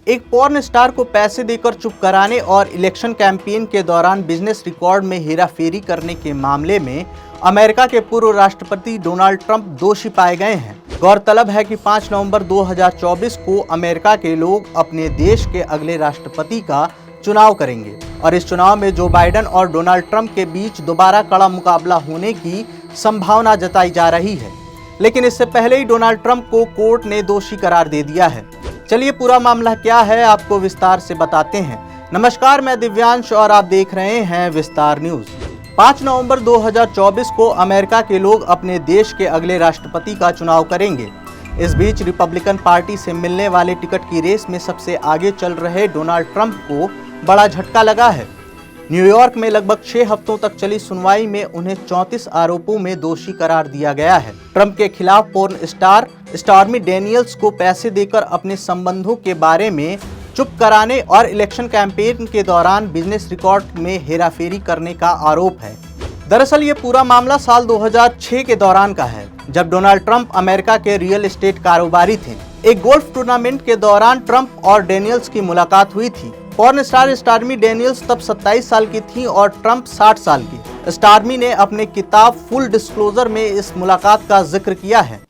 एक porn star को पैसे देकर चुप कराने और इलेक्शन कैंपेन के दौरान बिजनेस रिकॉर्ड में हेराफेरी करने के मामले में अमेरिका के पूर्व राष्ट्रपति डोनाल्ड ट्रंप दोषी पाए गए हैं। गौरतलब है कि 5 नवंबर 2024 को अमेरिका के लोग अपने देश के अगले राष्ट्रपति का चुनाव करेंगे और इस चुनाव में जो बाइडेन और डोनाल्ड ट्रंप के बीच दोबारा कड़ा मुकाबला होने की संभावना जताई जा रही है। लेकिन इससे पहले ही डोनाल्ड ट्रंप को कोर्ट ने दोषी करार दे दिया है। चलिए पूरा मामला क्या है आपको विस्तार से बताते हैं। नमस्कार, मैं दिव्यांश और आप देख रहे हैं विस्तार न्यूज। 5 नवंबर 2024 को अमेरिका के लोग अपने देश के अगले राष्ट्रपति का चुनाव करेंगे। इस बीच रिपब्लिकन पार्टी से मिलने वाले टिकट की रेस में सबसे आगे चल रहे डोनाल्ड ट्रंप को बड़ा झटका लगा है। न्यूयॉर्क में लगभग 6 हफ्तों तक चली सुनवाई में उन्हें 34 आरोपों में दोषी करार दिया गया है। ट्रंप के खिलाफ पोर्न स्टार स्टॉर्मी डेनियल्स को पैसे देकर अपने संबंधों के बारे में चुप कराने और इलेक्शन कैंपेन के दौरान बिजनेस रिकॉर्ड में हेराफेरी करने का आरोप है। दरअसल ये पूरा मामला साल 2006 के दौरान का है, जब डोनाल्ड ट्रंप अमेरिका के रियल एस्टेट कारोबारी थे। एक गोल्फ टूर्नामेंट के दौरान ट्रंप और डेनियल्स की मुलाकात हुई थी। पॉर्न स्टार स्टॉर्मी डेनियल्स तब 27 साल की थी और ट्रंप 60 साल की। स्टॉर्मी ने अपने किताब फुल डिस्क्लोजर में इस मुलाकात का जिक्र किया है।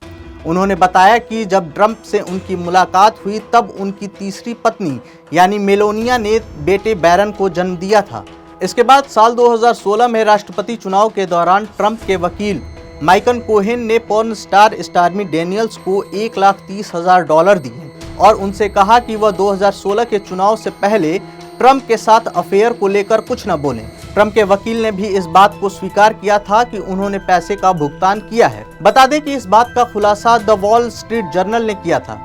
उन्होंने बताया कि जब ट्रंप से उनकी मुलाकात हुई तब उनकी तीसरी पत्नी यानी मेलानिया ने बेटे बैरन को जन्म दिया था। इसके बाद साल 2016 में राष्ट्रपति चुनाव के दौरान ट्रंप के वकील माइकल कोहेन ने पॉर्न स्टार स्टॉर्मी डेनियल्स को $1,30,000 दिए और उनसे कहा कि वह 2016 के चुनाव से पहले ट्रंप के साथ अफेयर को लेकर कुछ न बोलें। ट्रंप के वकील ने भी इस बात को स्वीकार किया था कि उन्होंने पैसे का भुगतान किया है। बता दें कि इस बात का खुलासा द वॉल स्ट्रीट जर्नल ने किया था।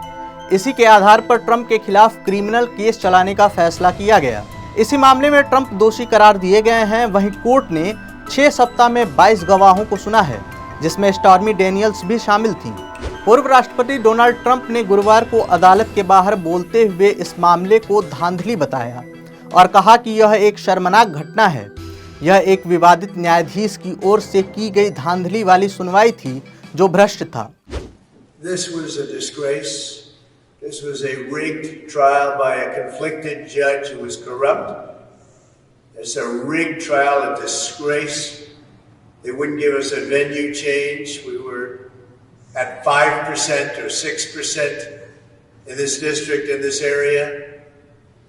इसी के आधार पर ट्रंप के खिलाफ क्रिमिनल केस चलाने का फैसला किया गया। इसी मामले में ट्रंप दोषी करार दिए गए हैं। वहीं कोर्ट ने 6 सप्ताह में 22 गवाहों को सुना है, जिसमें स्टॉर्मी डेनियल्स भी शामिल थीं। पूर्व राष्ट्रपति डोनाल्ड ट्रंप ने गुरुवार को अदालत के बाहर बोलते हुए इस मामले को धांधली बताया और कहा कि यह एक शर्मनाक घटना है। यह एक विवादित न्यायाधीश की ओर से की गई धांधली वाली सुनवाई थी जो भ्रष्ट था। This was a disgrace. This was a rigged trial by a conflicted judge who was corrupt. It's a rigged trial, a disgrace. They wouldn't give us a venue change. We were at 5% or 6% in this district, in this area.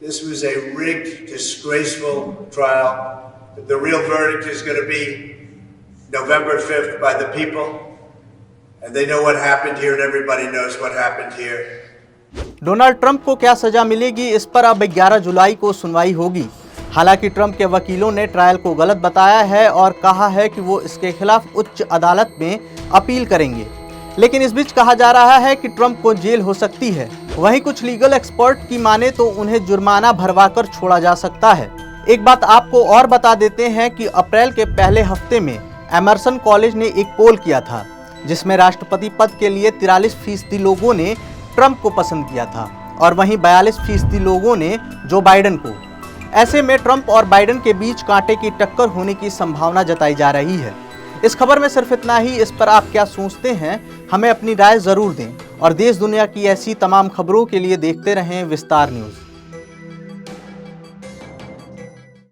This was a rigged, disgraceful trial. The real verdict is going to be November 5th by the people. And they know what happened here and everybody knows what happened here. Donald Trump को क्या सजा मिलेगी, इस पर अब 11 जुलाई को सुनवाई होगी। हालांकि ट्रंप के वकीलों ने ट्रायल को गलत बताया है और कहा है कि वो इसके खिलाफ उच्च अदालत में अपील करेंगे। लेकिन इस बीच कहा जा रहा है कि ट्रंप को जेल हो सकती है। वहीं कुछ लीगल एक्सपर्ट की माने तो उन्हें जुर्माना भरवाकर छोड़ा जा सकता है। एक बात आपको और बता देते हैं कि अप्रैल के पहले हफ्ते में एमर्सन कॉलेज ने एक पोल किया था, जिसमें राष्ट्रपति पद के लिए 43% लोगों ने ट्रंप को पसंद किया था और वहीं 42% लोगों ने जो बाइडेन को। ऐसे में ट्रंप और बाइडेन के बीच कांटे की टक्कर होने की संभावना जताई जा रही है। इस खबर में सिर्फ इतना ही। इस पर आप क्या सोचते हैं, हमें अपनी राय जरूर दें और देश दुनिया की ऐसी तमाम खबरों के लिए देखते रहें विस्तार न्यूज।